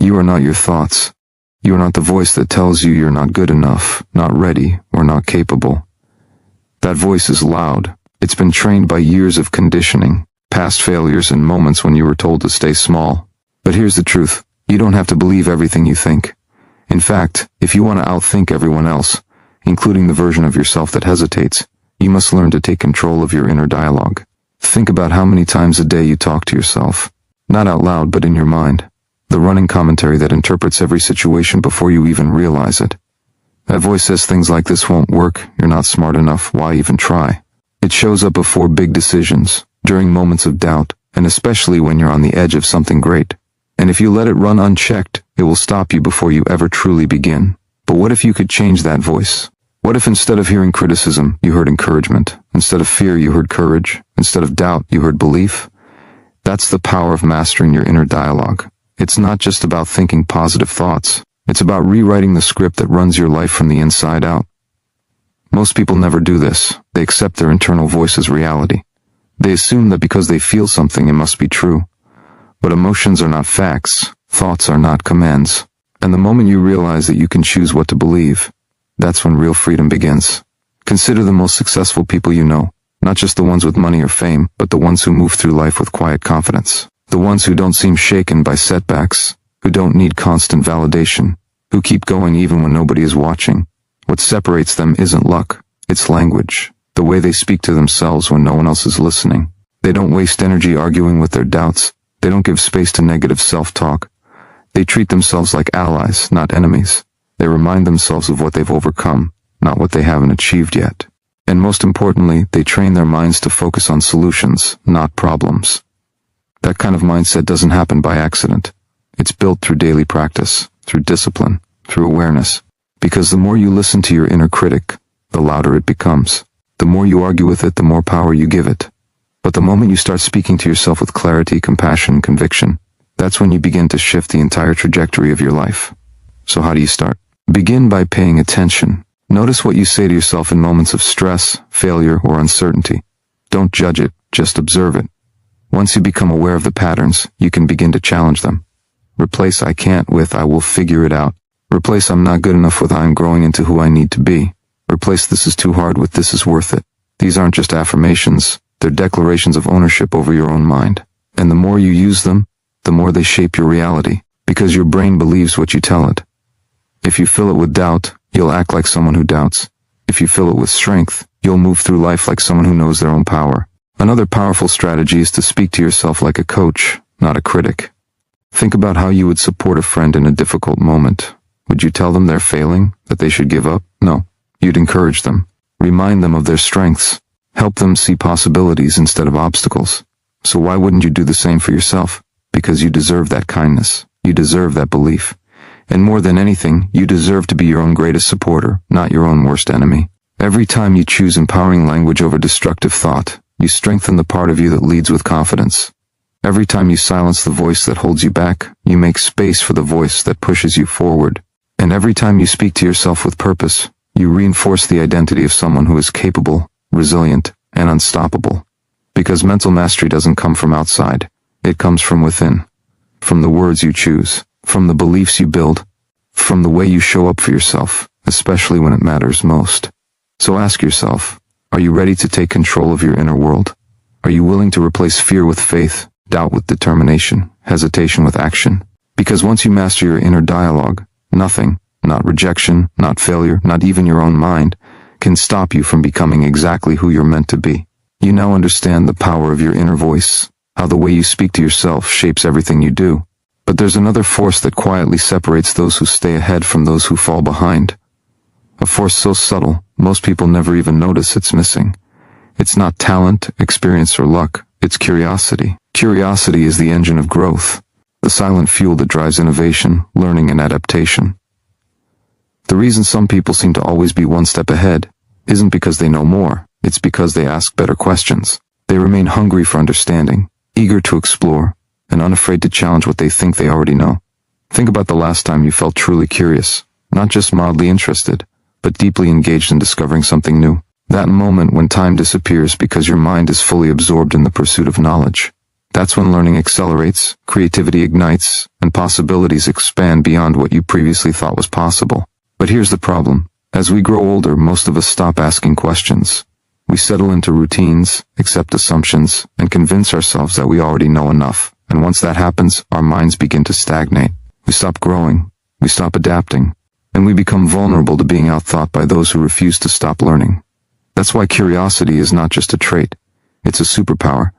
You are not your thoughts. You are not the voice that tells you you're not good enough, not ready, or not capable. That voice is loud. It's been trained by years of conditioning, past failures, and moments when you were told to stay small. But here's the truth. You don't have to believe everything you think. In fact, if you want to outthink everyone else, including the version of yourself that hesitates, you must learn to take control of your inner dialogue. Think about how many times a day you talk to yourself. Not out loud, but in your mind. The running commentary that interprets every situation before you even realize it. That voice says things like, "This won't work, you're not smart enough, why even try?" It shows up before big decisions, during moments of doubt, and especially when you're on the edge of something great. And if you let it run unchecked, it will stop you before you ever truly begin. But what if you could change that voice? What if instead of hearing criticism, you heard encouragement? Instead of fear, you heard courage? Instead of doubt, you heard belief? That's the power of mastering your inner dialogue. It's not just about thinking positive thoughts. It's about rewriting the script that runs your life from the inside out. Most people never do this. They accept their internal voice as reality. They assume that because they feel something, it must be true. But emotions are not facts. Thoughts are not commands. And the moment you realize that you can choose what to believe, that's when real freedom begins. Consider the most successful people you know, not just the ones with money or fame, but the ones who move through life with quiet confidence. The ones who don't seem shaken by setbacks, who don't need constant validation, who keep going even when nobody is watching. What separates them isn't luck, it's language. The way they speak to themselves when no one else is listening. They don't waste energy arguing with their doubts. They don't give space to negative self-talk. They treat themselves like allies, not enemies. They remind themselves of what they've overcome, not what they haven't achieved yet. And most importantly, they train their minds to focus on solutions, not problems. That kind of mindset doesn't happen by accident. It's built through daily practice, through discipline, through awareness. Because the more you listen to your inner critic, the louder it becomes. The more you argue with it, the more power you give it. But the moment you start speaking to yourself with clarity, compassion, and conviction, that's when you begin to shift the entire trajectory of your life. So how do you start? Begin by paying attention. Notice what you say to yourself in moments of stress, failure, or uncertainty. Don't judge it, just observe it. Once you become aware of the patterns, you can begin to challenge them. Replace "I can't" with "I will figure it out." Replace "I'm not good enough" with "I'm growing into who I need to be." Replace "this is too hard" with "this is worth it." These aren't just affirmations, they're declarations of ownership over your own mind. And the more you use them, the more they shape your reality, because your brain believes what you tell it. If you fill it with doubt, you'll act like someone who doubts. If you fill it with strength, you'll move through life like someone who knows their own power. Another powerful strategy is to speak to yourself like a coach, not a critic. Think about how you would support a friend in a difficult moment. Would you tell them they're failing, that they should give up? No. You'd encourage them. Remind them of their strengths. Help them see possibilities instead of obstacles. So why wouldn't you do the same for yourself? Because you deserve that kindness. You deserve that belief. And more than anything, you deserve to be your own greatest supporter, not your own worst enemy. Every time you choose empowering language over destructive thought, you strengthen the part of you that leads with confidence. Every time you silence the voice that holds you back, you make space for the voice that pushes you forward. And every time you speak to yourself with purpose, you reinforce the identity of someone who is capable, resilient, and unstoppable. Because mental mastery doesn't come from outside. It comes from within. From the words you choose, from the beliefs you build, from the way you show up for yourself, especially when it matters most. So ask yourself, are you ready to take control of your inner world? Are you willing to replace fear with faith, doubt with determination, hesitation with action? Because once you master your inner dialogue, nothing, not rejection, not failure, not even your own mind, can stop you from becoming exactly who you're meant to be. You now understand the power of your inner voice, how the way you speak to yourself shapes everything you do. But there's another force that quietly separates those who stay ahead from those who fall behind. A force so subtle, most people never even notice it's missing. It's not talent, experience, or luck. It's curiosity. Curiosity is the engine of growth, the silent fuel that drives innovation, learning, and adaptation. The reason some people seem to always be one step ahead isn't because they know more, it's because they ask better questions. They remain hungry for understanding, eager to explore, and unafraid to challenge what they think they already know. Think about the last time you felt truly curious, not just mildly interested, but deeply engaged in discovering something new. That moment when time disappears because your mind is fully absorbed in the pursuit of knowledge. That's when learning accelerates, creativity ignites, and possibilities expand beyond what you previously thought was possible. But here's the problem. As we grow older, most of us stop asking questions. We settle into routines, accept assumptions, and convince ourselves that we already know enough. And once that happens, our minds begin to stagnate. We stop growing, we stop adapting, and we become vulnerable to being outthought by those who refuse to stop learning. That's why curiosity is not just a trait. It's a superpower.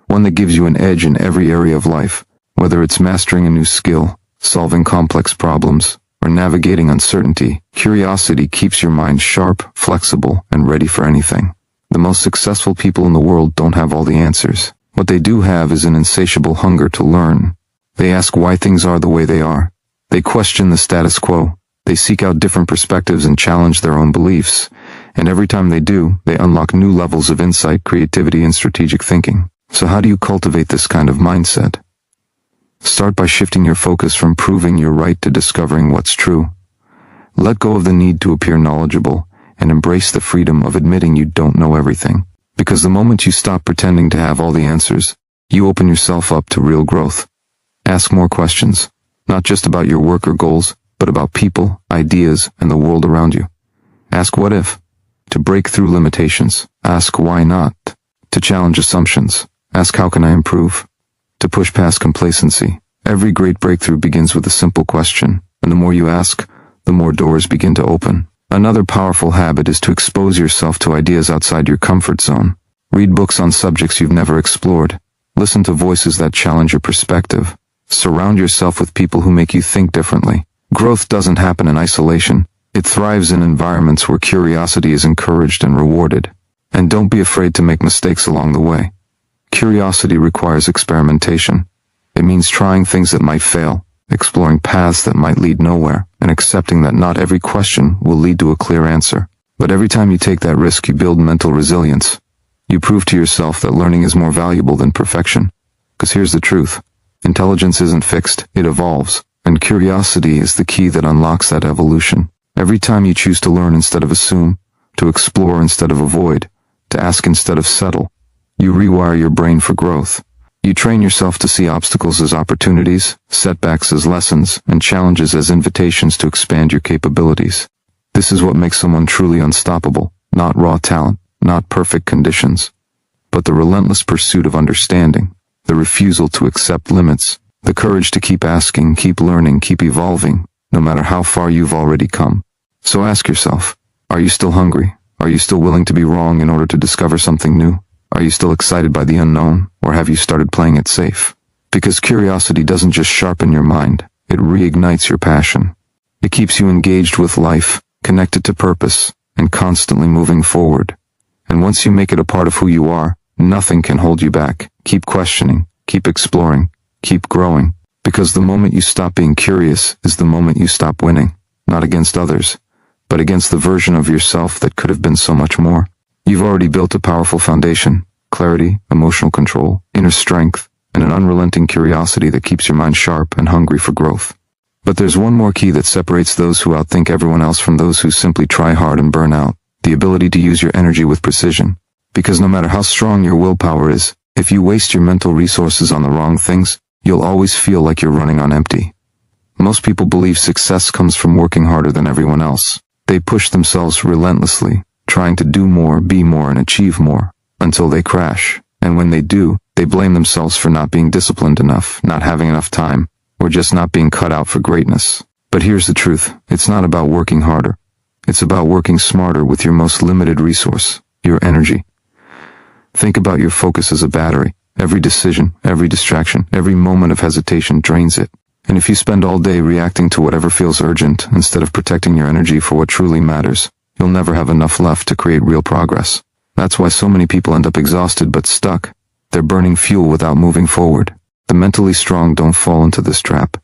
One that gives you an edge in every area of life, whether it's mastering a new skill, solving complex problems, or navigating uncertainty. Curiosity keeps your mind sharp, flexible, and ready for anything. The most successful people in the world don't have all the answers. What they do have is an insatiable hunger to learn. They ask why things are the way they are. They question the status quo. They seek out different perspectives and challenge their own beliefs. And every time they do, they unlock new levels of insight, creativity, and strategic thinking. So how do you cultivate this kind of mindset? Start by shifting your focus from proving you're right to discovering what's true. Let go of the need to appear knowledgeable and embrace the freedom of admitting you don't know everything. Because the moment you stop pretending to have all the answers, you open yourself up to real growth. Ask more questions, not just about your work or goals, but about people, ideas, and the world around you. Ask what if, to break through limitations. Ask why not, to challenge assumptions. Ask how can I improve, to push past complacency. Every great breakthrough begins with a simple question, and the more you ask, the more doors begin to open. Another powerful habit is to expose yourself to ideas outside your comfort zone. Read books on subjects you've never explored. Listen to voices that challenge your perspective. Surround yourself with people who make you think differently. Growth doesn't happen in isolation. It thrives in environments where curiosity is encouraged and rewarded. And don't be afraid to make mistakes along the way. Curiosity requires experimentation. It means trying things that might fail, exploring paths that might lead nowhere, and accepting that not every question will lead to a clear answer. But every time you take that risk, you build mental resilience. You prove to yourself that learning is more valuable than perfection. Because here's the truth. Intelligence isn't fixed, it evolves. And curiosity is the key that unlocks that evolution. Every time you choose to learn instead of assume, to explore instead of avoid, to ask instead of settle, you rewire your brain for growth. You train yourself to see obstacles as opportunities, setbacks as lessons, and challenges as invitations to expand your capabilities. This is what makes someone truly unstoppable, not raw talent, not perfect conditions, but the relentless pursuit of understanding, the refusal to accept limits, the courage to keep asking, keep learning, keep evolving, no matter how far you've already come. So ask yourself, are you still hungry? Are you still willing to be wrong in order to discover something new? Are you still excited by the unknown, or have you started playing it safe? Because curiosity doesn't just sharpen your mind, it reignites your passion. It keeps you engaged with life, connected to purpose, and constantly moving forward. And once you make it a part of who you are, nothing can hold you back. Keep questioning, keep exploring, keep growing. Because the moment you stop being curious is the moment you stop winning, not against others, but against the version of yourself that could have been so much more. You've already built a powerful foundation, clarity, emotional control, inner strength, and an unrelenting curiosity that keeps your mind sharp and hungry for growth. But there's one more key that separates those who outthink everyone else from those who simply try hard and burn out: the ability to use your energy with precision. Because no matter how strong your willpower is, if you waste your mental resources on the wrong things, you'll always feel like you're running on empty. Most people believe success comes from working harder than everyone else. They push themselves relentlessly, trying to do more, be more, and achieve more, until they crash. And when they do, they blame themselves for not being disciplined enough, not having enough time, or just not being cut out for greatness. But here's the truth. It's not about working harder. It's about working smarter with your most limited resource, your energy. Think about your focus as a battery. Every decision, every distraction, every moment of hesitation drains it. And if you spend all day reacting to whatever feels urgent instead of protecting your energy for what truly matters, you'll never have enough left to create real progress. That's why so many people end up exhausted but stuck. They're burning fuel without moving forward. The mentally strong don't fall into this trap.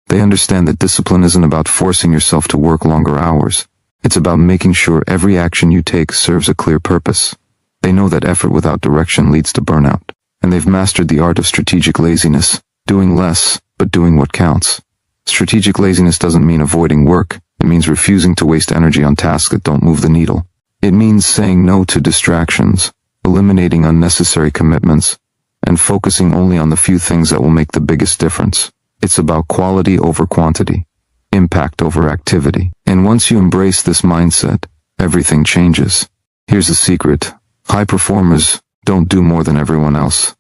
They understand that discipline isn't about forcing yourself to work longer hours. It's about making sure every action you take serves a clear purpose. They know that effort without direction leads to burnout. And they've mastered the art of strategic laziness, doing less, but doing what counts. Strategic laziness doesn't mean avoiding work. It means refusing to waste energy on tasks that don't move the needle. It means saying no to distractions, eliminating unnecessary commitments, and focusing only on the few things that will make the biggest difference. It's about quality over quantity, impact over activity. And once you embrace this mindset, everything changes. Here's the secret. High performers don't do more than everyone else.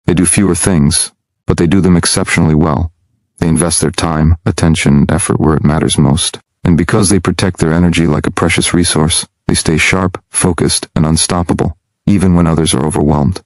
They do fewer things, but they do them exceptionally well. They invest their time, attention, and effort where it matters most. And because they protect their energy like a precious resource, they stay sharp, focused, and unstoppable, even when others are overwhelmed.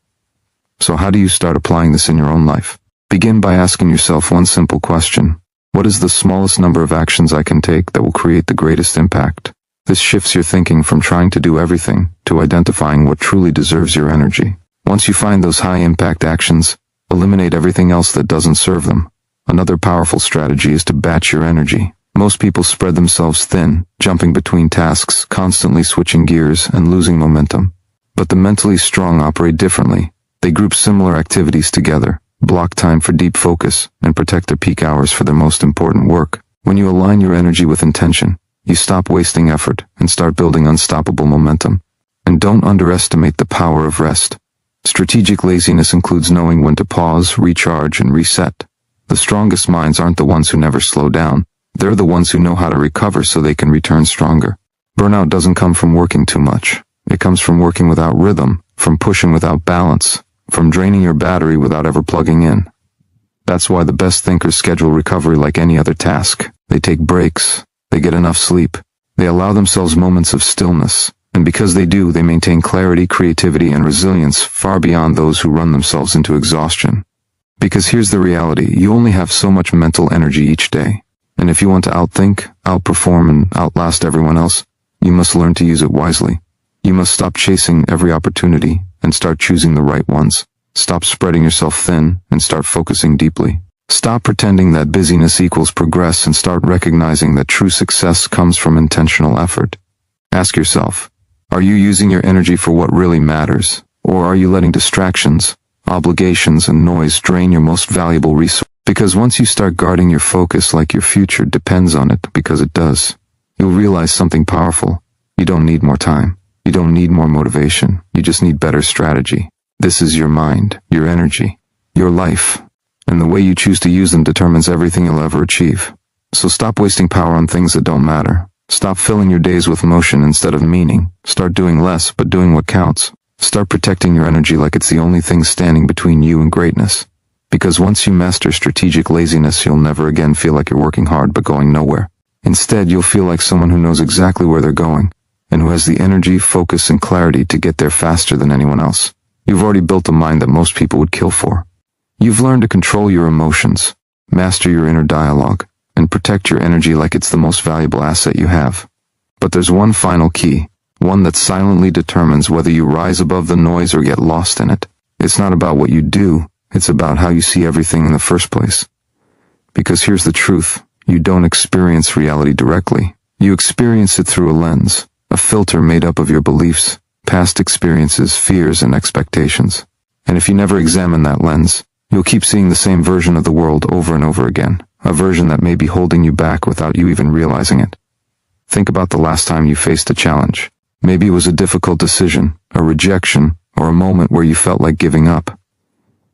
So how do you start applying this in your own life? Begin by asking yourself one simple question. What is the smallest number of actions I can take that will create the greatest impact? This shifts your thinking from trying to do everything to identifying what truly deserves your energy. Once you find those high-impact actions, eliminate everything else that doesn't serve them. Another powerful strategy is to batch your energy. Most people spread themselves thin, jumping between tasks, constantly switching gears, and losing momentum. But the mentally strong operate differently. They group similar activities together, block time for deep focus, and protect their peak hours for their most important work. When you align your energy with intention, you stop wasting effort and start building unstoppable momentum. And don't underestimate the power of rest. Strategic laziness includes knowing when to pause, recharge, and reset. The strongest minds aren't the ones who never slow down. They're the ones who know how to recover so they can return stronger. Burnout doesn't come from working too much. It comes from working without rhythm, from pushing without balance, from draining your battery without ever plugging in. That's why the best thinkers schedule recovery like any other task. They take breaks. They get enough sleep. They allow themselves moments of stillness. And because they do, they maintain clarity, creativity, and resilience far beyond those who run themselves into exhaustion. Because here's the reality, you only have so much mental energy each day. And if you want to outthink, outperform, and outlast everyone else, you must learn to use it wisely. You must stop chasing every opportunity and start choosing the right ones. Stop spreading yourself thin and start focusing deeply. Stop pretending that busyness equals progress and start recognizing that true success comes from intentional effort. Ask yourself, are you using your energy for what really matters? Or are you letting distractions, obligations, and noise drain your most valuable resource? Because once you start guarding your focus like your future depends on it, because it does, you'll realize something powerful. You don't need more time. You don't need more motivation. You just need better strategy. This is your mind, your energy, your life. And the way you choose to use them determines everything you'll ever achieve. So stop wasting power on things that don't matter. Stop filling your days with motion instead of meaning. Start doing less, but doing what counts. Start protecting your energy like it's the only thing standing between you and greatness. Because once you master strategic laziness, you'll never again feel like you're working hard but going nowhere. Instead, you'll feel like someone who knows exactly where they're going, and who has the energy, focus, and clarity to get there faster than anyone else. You've already built a mind that most people would kill for. You've learned to control your emotions, master your inner dialogue, and protect your energy like it's the most valuable asset you have. But there's one final key, one that silently determines whether you rise above the noise or get lost in it. It's not about what you do, it's about how you see everything in the first place. Because here's the truth, you don't experience reality directly. You experience it through a lens, a filter made up of your beliefs, past experiences, fears, and expectations. And if you never examine that lens, you'll keep seeing the same version of the world over and over again, a version that may be holding you back without you even realizing it. Think about the last time you faced a challenge. Maybe it was a difficult decision, a rejection, or a moment where you felt like giving up.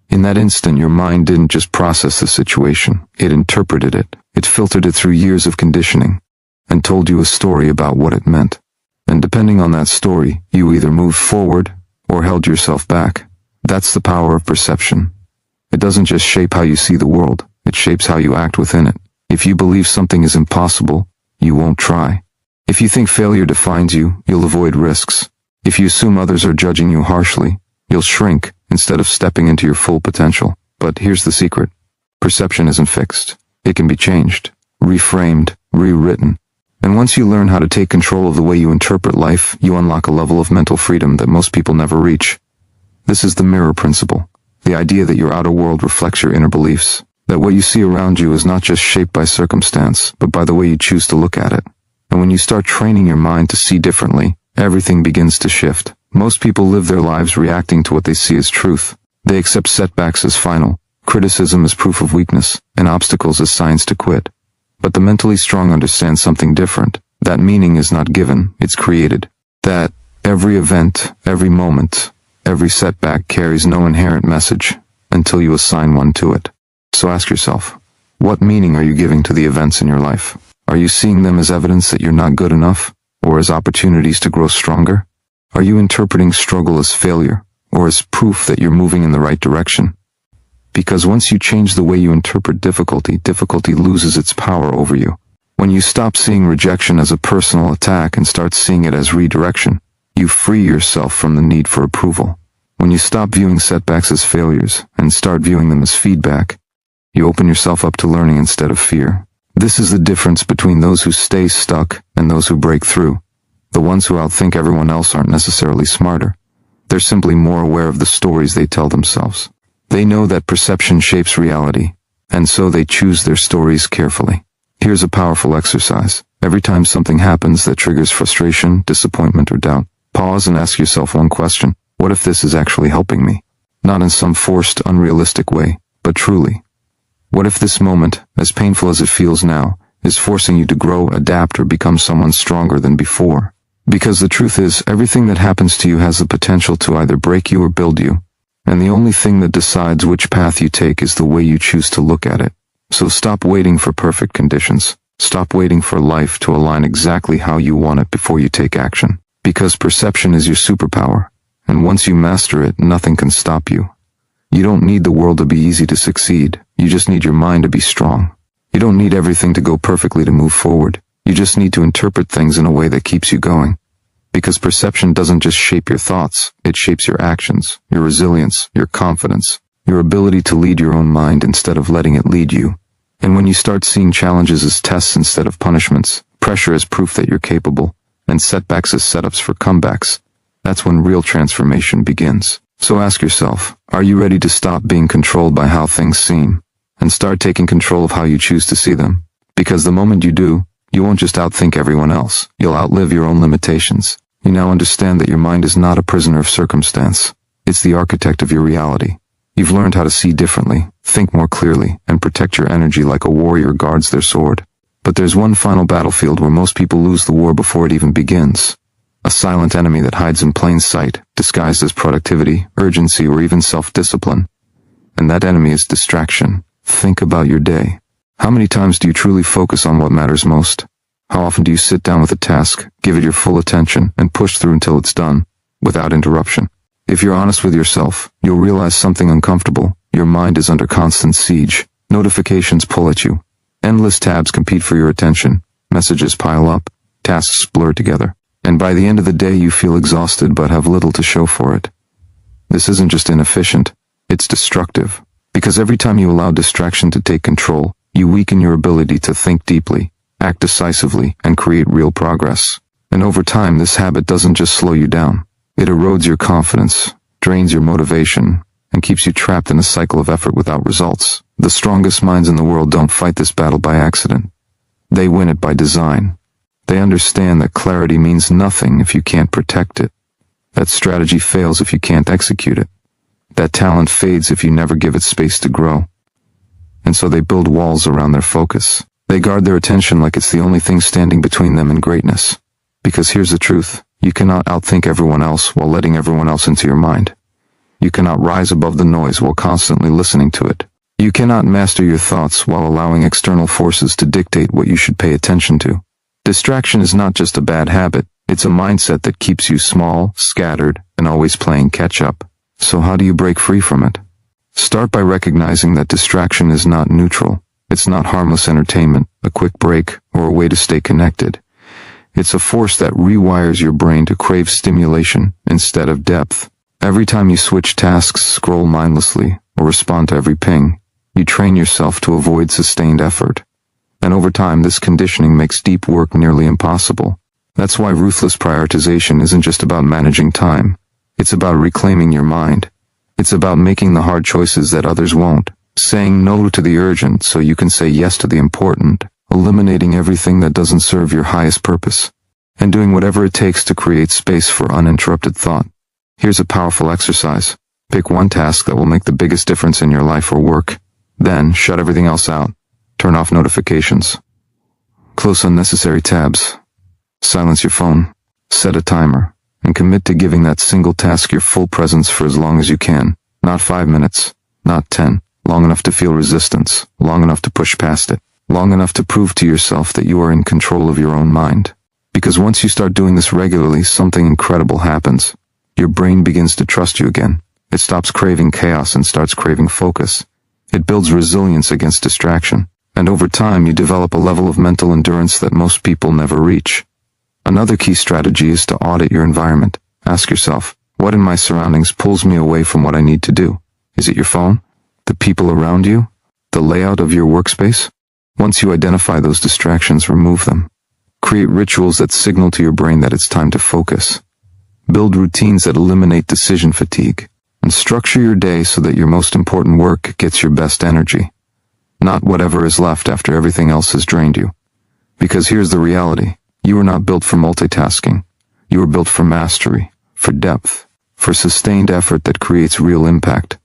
In that instant, your mind didn't just process the situation, it interpreted it. It filtered it through years of conditioning, and told you a story about what it meant. And depending on that story, you either moved forward or held yourself back. That's the power of perception. It doesn't just shape how you see the world, it shapes how you act within it. If you believe something is impossible, you won't try. If you think failure defines you, you'll avoid risks. If you assume others are judging you harshly, you'll shrink instead of stepping into your full potential. But here's the secret. Perception isn't fixed. It can be changed, reframed, rewritten. And once you learn how to take control of the way you interpret life, you unlock a level of mental freedom that most people never reach. This is the mirror principle. The idea that your outer world reflects your inner beliefs. That what you see around you is not just shaped by circumstance, but by the way you choose to look at it. And when you start training your mind to see differently, everything begins to shift. Most people live their lives reacting to what they see as truth. They accept setbacks as final, criticism as proof of weakness, and obstacles as signs to quit. But the mentally strong understand something different. That meaning is not given, it's created. That every event, every moment, every setback carries no inherent message. until you assign one to it. So ask yourself, what meaning are you giving to the events in your life? Are you seeing them as evidence that you're not good enough, or as opportunities to grow stronger? Are you interpreting struggle as failure, or as proof that you're moving in the right direction? Because once you change the way you interpret difficulty, difficulty loses its power over you. When you stop seeing rejection as a personal attack and start seeing it as redirection, you free yourself from the need for approval. When you stop viewing setbacks as failures and start viewing them as feedback, you open yourself up to learning instead of fear. This is the difference between those who stay stuck and those who break through. The ones who outthink everyone else aren't necessarily smarter. They're simply more aware of the stories they tell themselves. They know that perception shapes reality, and so they choose their stories carefully. Here's a powerful exercise. Every time something happens that triggers frustration, disappointment, or doubt, pause and ask yourself one question. What if this is actually helping me? Not in some forced, unrealistic way, but truly. What if this moment, as painful as it feels now, is forcing you to grow, adapt, or become someone stronger than before? Because the truth is, everything that happens to you has the potential to either break you or build you. And the only thing that decides which path you take is the way you choose to look at it. So stop waiting for perfect conditions. Stop waiting for life to align exactly how you want it before you take action. Because perception is your superpower. And once you master it, nothing can stop you. You don't need the world to be easy to succeed. You just need your mind to be strong. You don't need everything to go perfectly to move forward. You just need to interpret things in a way that keeps you going. Because perception doesn't just shape your thoughts, it shapes your actions, your resilience, your confidence, your ability to lead your own mind instead of letting it lead you. And when you start seeing challenges as tests instead of punishments, pressure as proof that you're capable, and setbacks as setups for comebacks, that's when real transformation begins. So ask yourself, are you ready to stop being controlled by how things seem, and start taking control of how you choose to see them? Because the moment you do, you won't just outthink everyone else, you'll outlive your own limitations. You now understand that your mind is not a prisoner of circumstance. It's the architect of your reality. You've learned how to see differently, think more clearly, and protect your energy like a warrior guards their sword. But there's one final battlefield where most people lose the war before it even begins. A silent enemy that hides in plain sight, disguised as productivity, urgency, or even self-discipline. And that enemy is distraction. Think about your day. How many times do you truly focus on what matters most? How often do you sit down with a task, give it your full attention, and push through until it's done, without interruption? If you're honest with yourself, you'll realize something uncomfortable. Your mind is under constant siege. Notifications pull at you. Endless tabs compete for your attention. Messages pile up. Tasks blur together. And by the end of the day you feel exhausted but have little to show for it. This isn't just inefficient, it's destructive. Because every time you allow distraction to take control, you weaken your ability to think deeply, act decisively, and create real progress. And over time, this habit doesn't just slow you down. It erodes your confidence, drains your motivation, and keeps you trapped in a cycle of effort without results. The strongest minds in the world don't fight this battle by accident. They win it by design. They understand that clarity means nothing if you can't protect it. That strategy fails if you can't execute it. That talent fades if you never give it space to grow. And so they build walls around their focus. They guard their attention like it's the only thing standing between them and greatness. Because here's the truth. You cannot outthink everyone else while letting everyone else into your mind. You cannot rise above the noise while constantly listening to it. You cannot master your thoughts while allowing external forces to dictate what you should pay attention to. Distraction is not just a bad habit. It's a mindset that keeps you small, scattered, and always playing catch-up. So how do you break free from it? Start by recognizing that distraction is not neutral. It's not harmless entertainment, a quick break, or a way to stay connected. It's a force that rewires your brain to crave stimulation instead of depth. Every time you switch tasks, scroll mindlessly, or respond to every ping, you train yourself to avoid sustained effort. And over time, this conditioning makes deep work nearly impossible. That's why ruthless prioritization isn't just about managing time. It's about reclaiming your mind. It's about making the hard choices that others won't. Saying no to the urgent so you can say yes to the important. Eliminating everything that doesn't serve your highest purpose. And doing whatever it takes to create space for uninterrupted thought. Here's a powerful exercise. Pick one task that will make the biggest difference in your life or work. Then, shut everything else out. Turn off notifications. Close unnecessary tabs. Silence your phone. Set a timer. And commit to giving that single task your full presence for as long as you can. Not 5 minutes. not 10. Long enough to feel resistance, long enough to push past it, long enough to prove to yourself that you are in control of your own mind. Because once you start doing this regularly, something incredible happens. Your brain begins to trust you again. It stops craving chaos and starts craving focus. It builds resilience against distraction. And over time, you develop a level of mental endurance that most people never reach. Another key strategy is to audit your environment. Ask yourself, what in my surroundings pulls me away from what I need to do? Is it your phone? The people around you? The layout of your workspace? Once you identify those distractions, remove them. Create rituals that signal to your brain that it's time to focus. Build routines that eliminate decision fatigue. And structure your day so that your most important work gets your best energy. Not whatever is left after everything else has drained you. Because here's the reality. You are not built for multitasking. You are built for mastery, for depth, for sustained effort that creates real impact.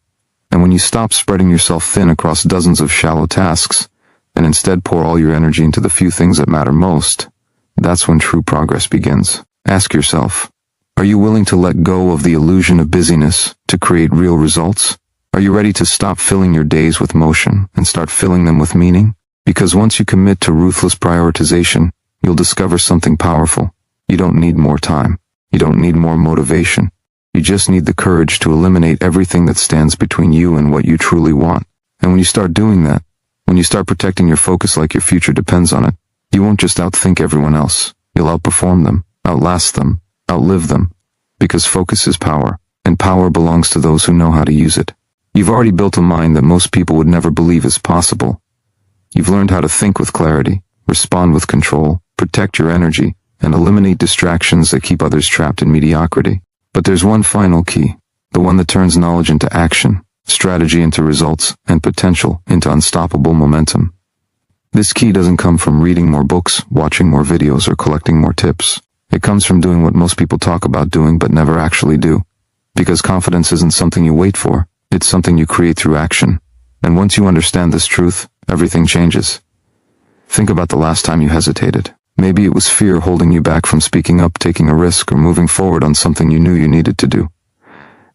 And when you stop spreading yourself thin across dozens of shallow tasks, and instead pour all your energy into the few things that matter most, that's when true progress begins. Ask yourself, are you willing to let go of the illusion of busyness to create real results? Are you ready to stop filling your days with motion and start filling them with meaning? Because once you commit to ruthless prioritization, you'll discover something powerful. You don't need more time. You don't need more motivation. You just need the courage to eliminate everything that stands between you and what you truly want. And when you start doing that, when you start protecting your focus like your future depends on it, you won't just outthink everyone else. You'll outperform them, outlast them, outlive them. Because focus is power, and power belongs to those who know how to use it. You've already built a mind that most people would never believe is possible. You've learned how to think with clarity, respond with control, protect your energy, and eliminate distractions that keep others trapped in mediocrity. But there's one final key, the one that turns knowledge into action, strategy into results, and potential into unstoppable momentum. This key doesn't come from reading more books, watching more videos, or collecting more tips. It comes from doing what most people talk about doing but never actually do. Because confidence isn't something you wait for, it's something you create through action. And once you understand this truth, everything changes. Think about the last time you hesitated. Maybe it was fear holding you back from speaking up, taking a risk, or moving forward on something you knew you needed to do.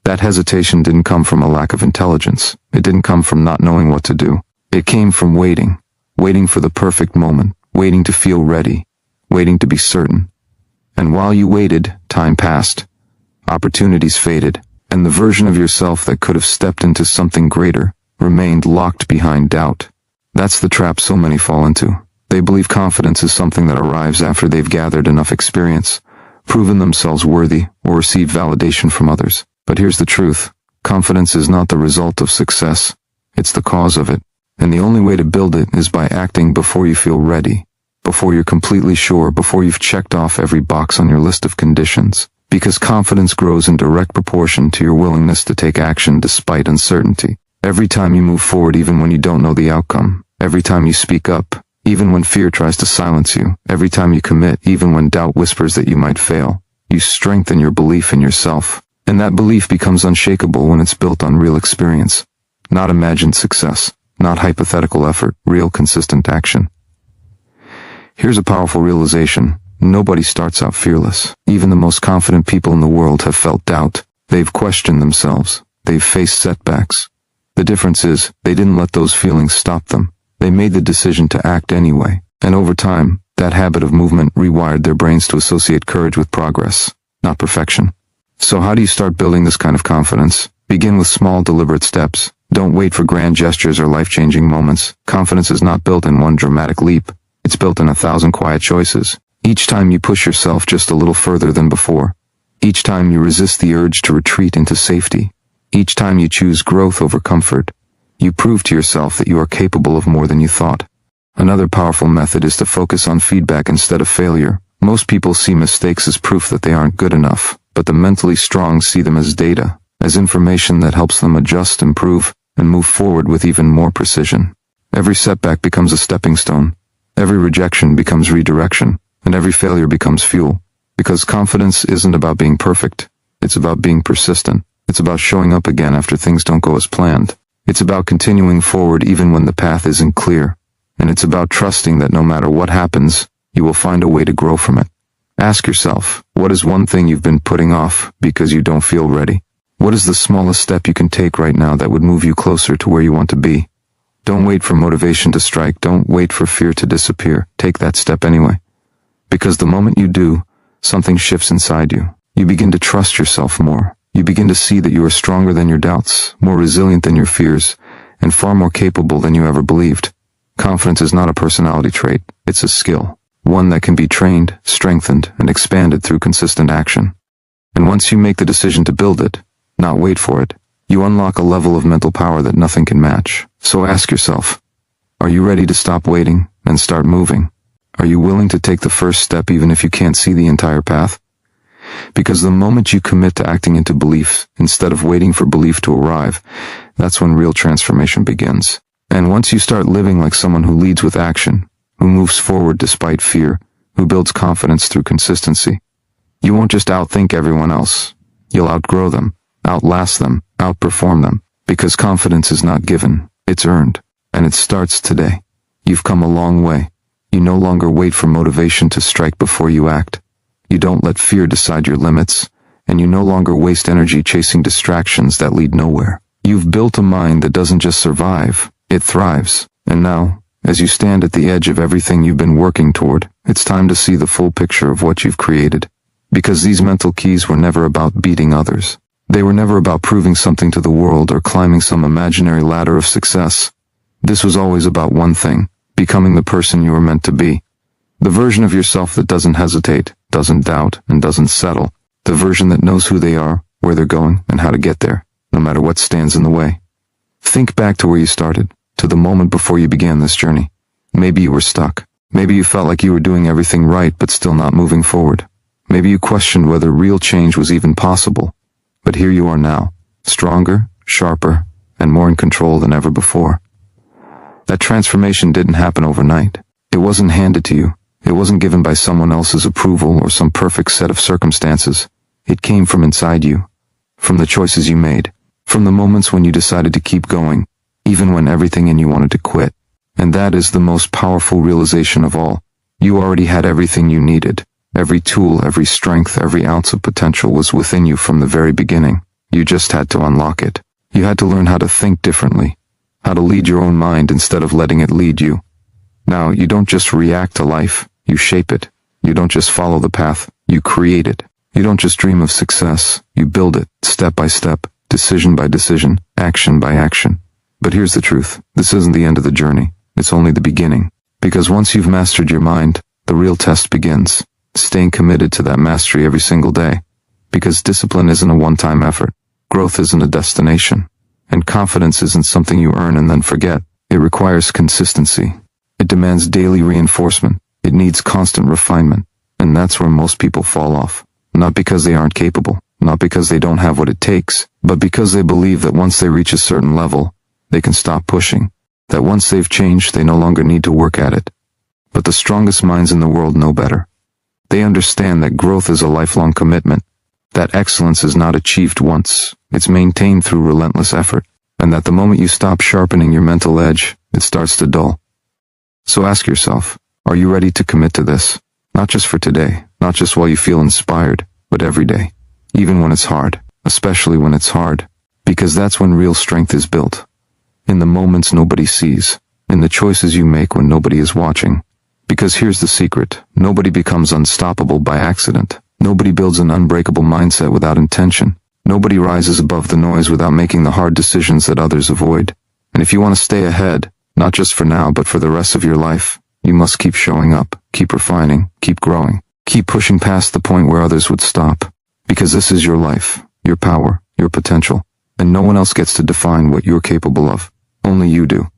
That hesitation didn't come from a lack of intelligence. It didn't come from not knowing what to do. It came from waiting for the perfect moment, waiting to feel ready, waiting to be certain. And while you waited, time passed, opportunities faded, and the version of yourself that could have stepped into something greater remained locked behind doubt. That's the trap so many fall into. They believe confidence is something that arrives after they've gathered enough experience, proven themselves worthy, or received validation from others. But here's the truth. Confidence is not the result of success. It's the cause of it. And the only way to build it is by acting before you feel ready, before you're completely sure, before you've checked off every box on your list of conditions. Because confidence grows in direct proportion to your willingness to take action despite uncertainty. Every time you move forward even when you don't know the outcome. Every time you speak up, even when fear tries to silence you. Every time you commit, even when doubt whispers that you might fail. You strengthen your belief in yourself. And that belief becomes unshakable when it's built on real experience. Not imagined success. Not hypothetical effort. Real consistent action. Here's a powerful realization. Nobody starts out fearless. Even the most confident people in the world have felt doubt. They've questioned themselves. They've faced setbacks. The difference is, they didn't let those feelings stop them. They made the decision to act anyway. And over time, that habit of movement rewired their brains to associate courage with progress, not perfection. So how do you start building this kind of confidence? Begin with small, deliberate steps. Don't wait for grand gestures or life-changing moments. Confidence is not built in one dramatic leap. It's built in 1,000 quiet choices. Each time you push yourself just a little further than before. Each time you resist the urge to retreat into safety. Each time you choose growth over comfort. You prove to yourself that you are capable of more than you thought. Another powerful method is to focus on feedback instead of failure. Most people see mistakes as proof that they aren't good enough, but the mentally strong see them as data, as information that helps them adjust, improve, and move forward with even more precision. Every setback becomes a stepping stone. Every rejection becomes redirection, and every failure becomes fuel. Because confidence isn't about being perfect. It's about being persistent. It's about showing up again after things don't go as planned. It's about continuing forward even when the path isn't clear. And it's about trusting that no matter what happens, you will find a way to grow from it. Ask yourself, what is one thing you've been putting off because you don't feel ready? What is the smallest step you can take right now that would move you closer to where you want to be? Don't wait for motivation to strike. Don't wait for fear to disappear. Take that step anyway. Because the moment you do, something shifts inside you. You begin to trust yourself more. You begin to see that you are stronger than your doubts, more resilient than your fears, and far more capable than you ever believed. Confidence is not a personality trait. It's a skill. One that can be trained, strengthened, and expanded through consistent action. And once you make the decision to build it, not wait for it, you unlock a level of mental power that nothing can match. So ask yourself, are you ready to stop waiting and start moving? Are you willing to take the first step even if you can't see the entire path? Because the moment you commit to acting into belief, instead of waiting for belief to arrive, that's when real transformation begins. And once you start living like someone who leads with action, who moves forward despite fear, who builds confidence through consistency, you won't just outthink everyone else. You'll outgrow them, outlast them, outperform them. Because confidence is not given, it's earned. And it starts today. You've come a long way. You no longer wait for motivation to strike before you act. You don't let fear decide your limits, and you no longer waste energy chasing distractions that lead nowhere. You've built a mind that doesn't just survive, it thrives. And now, as you stand at the edge of everything you've been working toward, it's time to see the full picture of what you've created. Because these mental keys were never about beating others. They were never about proving something to the world or climbing some imaginary ladder of success. This was always about one thing: becoming the person you were meant to be. The version of yourself that doesn't hesitate, doesn't doubt, and doesn't settle. The version that knows who they are, where they're going, and how to get there, no matter what stands in the way. Think back to where you started, to the moment before you began this journey. Maybe you were stuck. Maybe you felt like you were doing everything right but still not moving forward. Maybe you questioned whether real change was even possible. But here you are now, stronger, sharper, and more in control than ever before. That transformation didn't happen overnight. It wasn't handed to you. It wasn't given by someone else's approval or some perfect set of circumstances. It came from inside you, from the choices you made, from the moments when you decided to keep going, even when everything in you wanted to quit. And that is the most powerful realization of all. You already had everything you needed. Every tool, every strength, every ounce of potential was within you from the very beginning. You just had to unlock it. You had to learn how to think differently, how to lead your own mind instead of letting it lead you. Now, you don't just react to life, you shape it. You don't just follow the path, you create it. You don't just dream of success, you build it, step by step, decision by decision, action by action. But here's the truth, this isn't the end of the journey, it's only the beginning. Because once you've mastered your mind, the real test begins. Staying committed to that mastery every single day. Because discipline isn't a one-time effort, growth isn't a destination, and confidence isn't something you earn and then forget. It requires consistency. It demands daily reinforcement. It needs constant refinement, and that's where most people fall off. Not because they aren't capable, not because they don't have what it takes, but because they believe that once they reach a certain level, they can stop pushing. That once they've changed, they no longer need to work at it. But the strongest minds in the world know better. They understand that growth is a lifelong commitment, that excellence is not achieved once, it's maintained through relentless effort, and that the moment you stop sharpening your mental edge, it starts to dull. So ask yourself, are you ready to commit to this? Not just for today, not just while you feel inspired, but every day. Even when it's hard, especially when it's hard, because that's when real strength is built. In the moments nobody sees, in the choices you make when nobody is watching. Because here's the secret, nobody becomes unstoppable by accident. Nobody builds an unbreakable mindset without intention. Nobody rises above the noise without making the hard decisions that others avoid. And if you want to stay ahead, not just for now but for the rest of your life, you must keep showing up, keep refining, keep growing, keep pushing past the point where others would stop. Because this is your life, your power, your potential, and no one else gets to define what you're capable of. Only you do.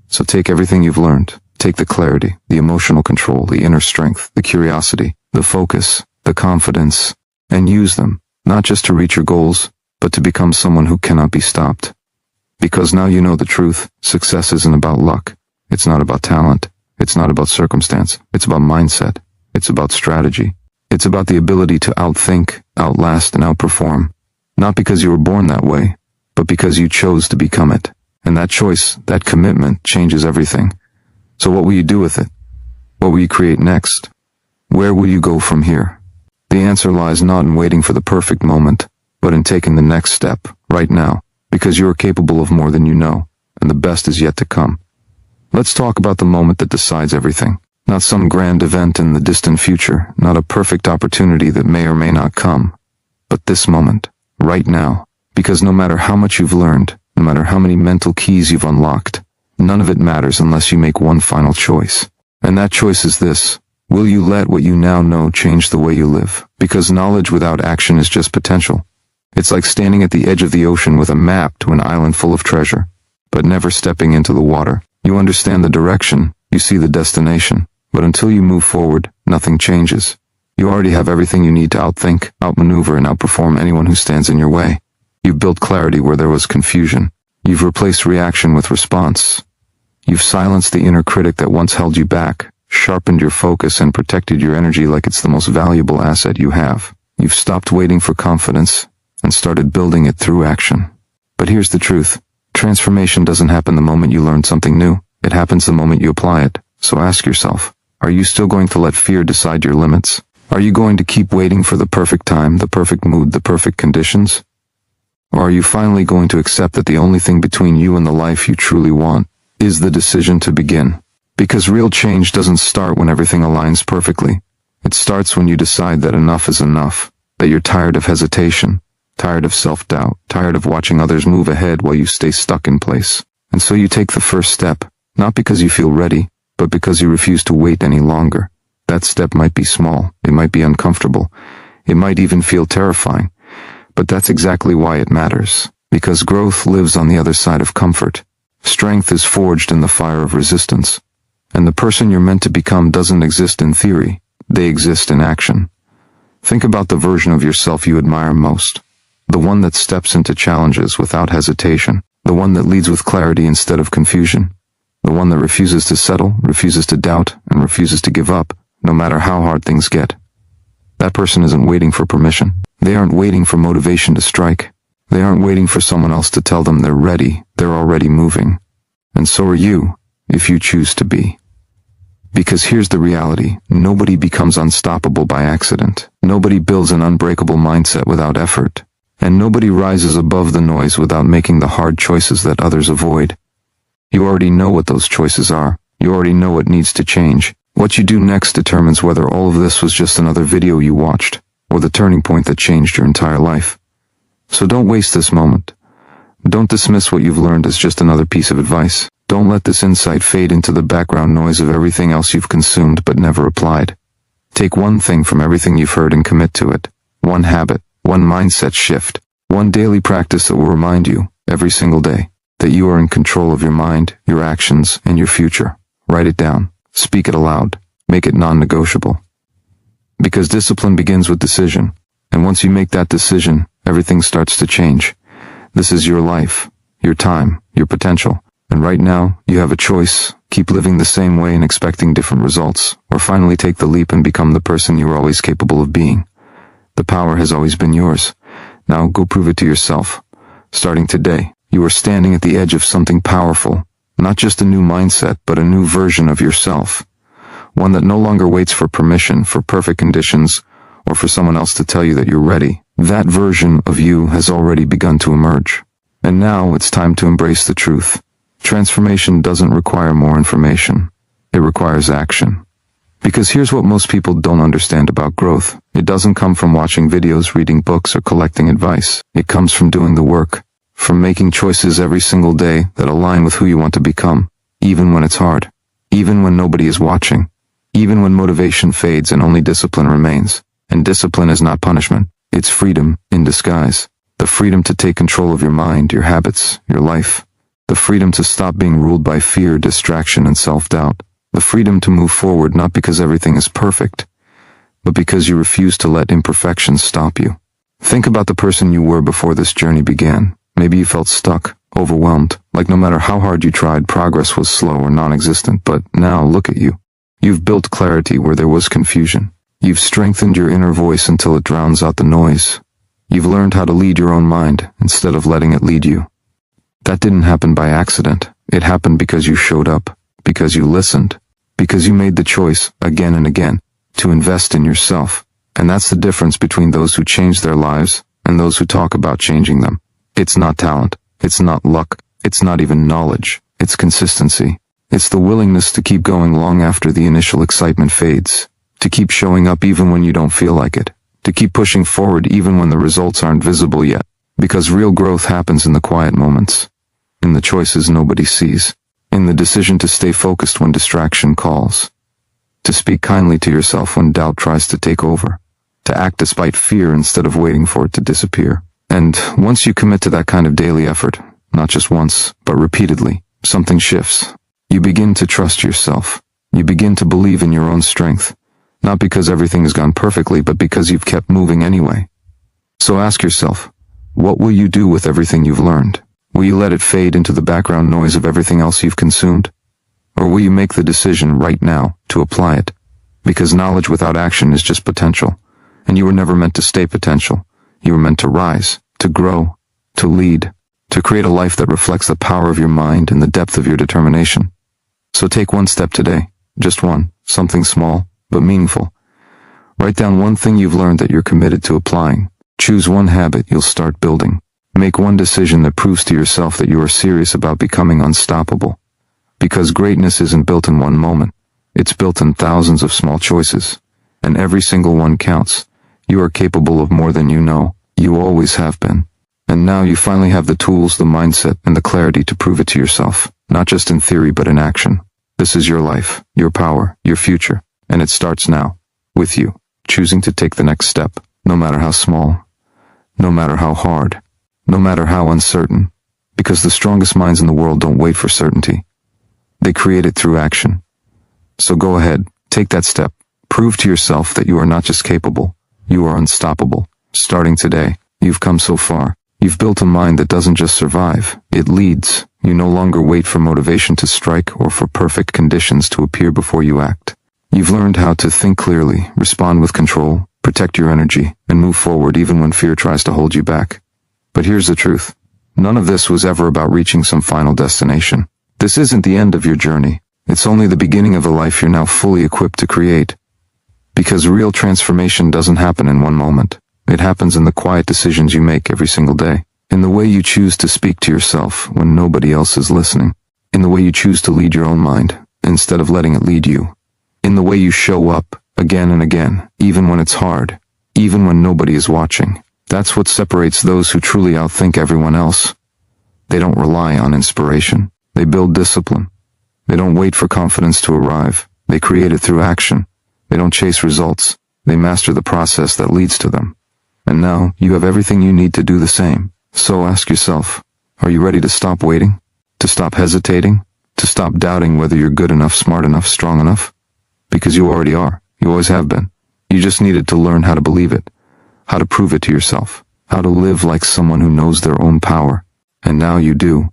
So take everything you've learned. Take the clarity, the emotional control, the inner strength, the curiosity, the focus, the confidence, and use them, not just to reach your goals, but to become someone who cannot be stopped. Because now you know the truth, success isn't about luck. It's not about talent. It's not about circumstance. It's about mindset. It's about strategy. It's about the ability to outthink, outlast, and outperform. Not because you were born that way, but because you chose to become it. And that choice, that commitment, changes everything. So what will you do with it? What will you create next? Where will you go from here? The answer lies not in waiting for the perfect moment, but in taking the next step, right now, because you are capable of more than you know, and the best is yet to come. Let's talk about the moment that decides everything. Not some grand event in the distant future, not a perfect opportunity that may or may not come, but this moment, right now, because no matter how much you've learned, no matter how many mental keys you've unlocked, none of it matters unless you make one final choice. And that choice is this: will you let what you now know change the way you live? Because knowledge without action is just potential. It's like standing at the edge of the ocean with a map to an island full of treasure, but never stepping into the water. You understand the direction, you see the destination, but until you move forward, nothing changes. You already have everything you need to outthink, outmaneuver, and outperform anyone who stands in your way. You've built clarity where there was confusion. You've replaced reaction with response. You've silenced the inner critic that once held you back, sharpened your focus, and protected your energy like it's the most valuable asset you have. You've stopped waiting for confidence and started building it through action. But here's the truth. Transformation doesn't happen the moment you learn something new. It happens the moment you apply it. So ask yourself, are you still going to let fear decide your limits? Are you going to keep waiting for the perfect time, the perfect mood, the perfect conditions? Or are you finally going to accept that the only thing between you and the life you truly want is the decision to begin? Because real change doesn't start when everything aligns perfectly. It starts when you decide that enough is enough, that you're tired of hesitation, tired of self-doubt, tired of watching others move ahead while you stay stuck in place. And so you take the first step, not because you feel ready, but because you refuse to wait any longer. That step might be small, it might be uncomfortable, it might even feel terrifying, but that's exactly why it matters. Because growth lives on the other side of comfort. Strength is forged in the fire of resistance. And the person you're meant to become doesn't exist in theory, they exist in action. Think about the version of yourself you admire most. The one that steps into challenges without hesitation. The one that leads with clarity instead of confusion. The one that refuses to settle, refuses to doubt, and refuses to give up, no matter how hard things get. That person isn't waiting for permission. They aren't waiting for motivation to strike. They aren't waiting for someone else to tell them they're ready. They're already moving. And so are you, if you choose to be. Because here's the reality. Nobody becomes unstoppable by accident. Nobody builds an unbreakable mindset without effort. And nobody rises above the noise without making the hard choices that others avoid. You already know what those choices are. You already know what needs to change. What you do next determines whether all of this was just another video you watched, or the turning point that changed your entire life. So don't waste this moment. Don't dismiss what you've learned as just another piece of advice. Don't let this insight fade into the background noise of everything else you've consumed but never applied. Take one thing from everything you've heard and commit to it. One habit, one mindset shift, one daily practice that will remind you, every single day, that you are in control of your mind, your actions, and your future. Write it down. Speak it aloud. Make it non-negotiable. Because discipline begins with decision, and once you make that decision, everything starts to change. This is your life, your time, your potential, and right now, you have a choice. Keep living the same way and expecting different results, or finally take the leap and become the person you were always capable of being. The power has always been yours. Now go prove it to yourself. Starting today, you are standing at the edge of something powerful. Not just a new mindset, but a new version of yourself. One that no longer waits for permission, for perfect conditions, or for someone else to tell you that you're ready. That version of you has already begun to emerge. And now it's time to embrace the truth. Transformation doesn't require more information. It requires action. Because here's what most people don't understand about growth. It doesn't come from watching videos, reading books, or collecting advice. It comes from doing the work. From making choices every single day that align with who you want to become, even when it's hard, even when nobody is watching, even when motivation fades and only discipline remains. And discipline is not punishment, it's freedom in disguise. The freedom to take control of your mind, your habits, your life. The freedom to stop being ruled by fear, distraction, and self-doubt. The freedom to move forward not because everything is perfect, but because you refuse to let imperfections stop you. Think about the person you were before this journey began. Maybe you felt stuck, overwhelmed, like no matter how hard you tried, progress was slow or non-existent, but now look at you. You've built clarity where there was confusion. You've strengthened your inner voice until it drowns out the noise. You've learned how to lead your own mind instead of letting it lead you. That didn't happen by accident. It happened because you showed up, because you listened, because you made the choice, again and again, to invest in yourself. And that's the difference between those who change their lives and those who talk about changing them. It's not talent. It's not luck. It's not even knowledge. It's consistency. It's the willingness to keep going long after the initial excitement fades. To keep showing up even when you don't feel like it. To keep pushing forward even when the results aren't visible yet. Because real growth happens in the quiet moments. In the choices nobody sees. In the decision to stay focused when distraction calls. To speak kindly to yourself when doubt tries to take over. To act despite fear instead of waiting for it to disappear. And once you commit to that kind of daily effort, not just once, but repeatedly, something shifts. You begin to trust yourself. You begin to believe in your own strength. Not because everything has gone perfectly, but because you've kept moving anyway. So ask yourself, what will you do with everything you've learned? Will you let it fade into the background noise of everything else you've consumed? Or will you make the decision right now to apply it? Because knowledge without action is just potential. And you were never meant to stay potential. You were meant to rise, to grow, to lead, to create a life that reflects the power of your mind and the depth of your determination. So take one step today, just one, something small, but meaningful. Write down one thing you've learned that you're committed to applying. Choose one habit you'll start building. Make one decision that proves to yourself that you are serious about becoming unstoppable. Because greatness isn't built in one moment. It's built in thousands of small choices. And every single one counts. You are capable of more than you know. You always have been. And now you finally have the tools, the mindset, and the clarity to prove it to yourself. Not just in theory, but in action. This is your life, your power, your future. And it starts now. With you. Choosing to take the next step. No matter how small. No matter how hard. No matter how uncertain. Because the strongest minds in the world don't wait for certainty. They create it through action. So go ahead, take that step. Prove to yourself that you are not just capable, you are unstoppable. Starting today, you've come so far. You've built a mind that doesn't just survive, it leads. You no longer wait for motivation to strike or for perfect conditions to appear before you act. You've learned how to think clearly, respond with control, protect your energy, and move forward even when fear tries to hold you back. But here's the truth. None of this was ever about reaching some final destination. This isn't the end of your journey. It's only the beginning of a life you're now fully equipped to create. Because real transformation doesn't happen in one moment. It happens in the quiet decisions you make every single day. In the way you choose to speak to yourself when nobody else is listening. In the way you choose to lead your own mind, instead of letting it lead you. In the way you show up, again and again, even when it's hard. Even when nobody is watching. That's what separates those who truly outthink everyone else. They don't rely on inspiration. They build discipline. They don't wait for confidence to arrive. They create it through action. They don't chase results. They master the process that leads to them. And now, you have everything you need to do the same. So ask yourself, are you ready to stop waiting? To stop hesitating? To stop doubting whether you're good enough, smart enough, strong enough? Because you already are. You always have been. You just needed to learn how to believe it. How to prove it to yourself. How to live like someone who knows their own power. And now you do.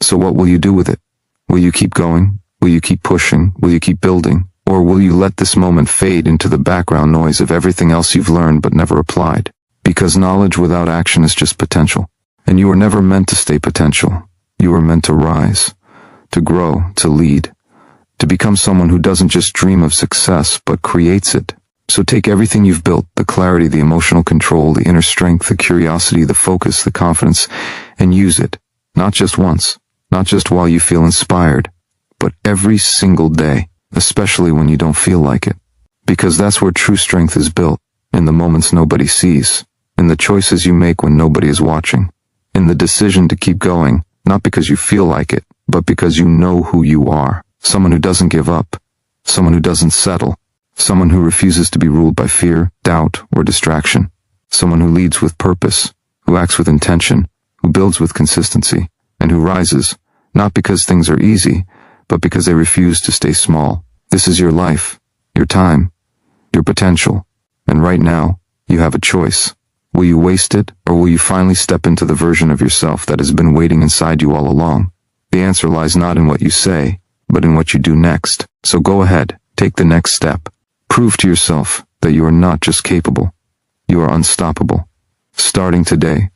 So what will you do with it? Will you keep going? Will you keep pushing? Will you keep building? Or will you let this moment fade into the background noise of everything else you've learned but never applied? Because knowledge without action is just potential. And you were never meant to stay potential. You were meant to rise. To grow. To lead. To become someone who doesn't just dream of success, but creates it. So take everything you've built, the clarity, the emotional control, the inner strength, the curiosity, the focus, the confidence, and use it. Not just once. Not just while you feel inspired. But every single day. Especially when you don't feel like it. Because that's where true strength is built. In the moments nobody sees. In the choices you make when nobody is watching. In the decision to keep going, not because you feel like it, but because you know who you are. Someone who doesn't give up. Someone who doesn't settle. Someone who refuses to be ruled by fear, doubt, or distraction. Someone who leads with purpose. Who acts with intention. Who builds with consistency. And who rises, not because things are easy, but because they refuse to stay small. This is your life, your time, your potential. And right now, you have a choice. Will you waste it, or will you finally step into the version of yourself that has been waiting inside you all along? The answer lies not in what you say, but in what you do next. So go ahead, take the next step. Prove to yourself that you are not just capable. You are unstoppable. Starting today,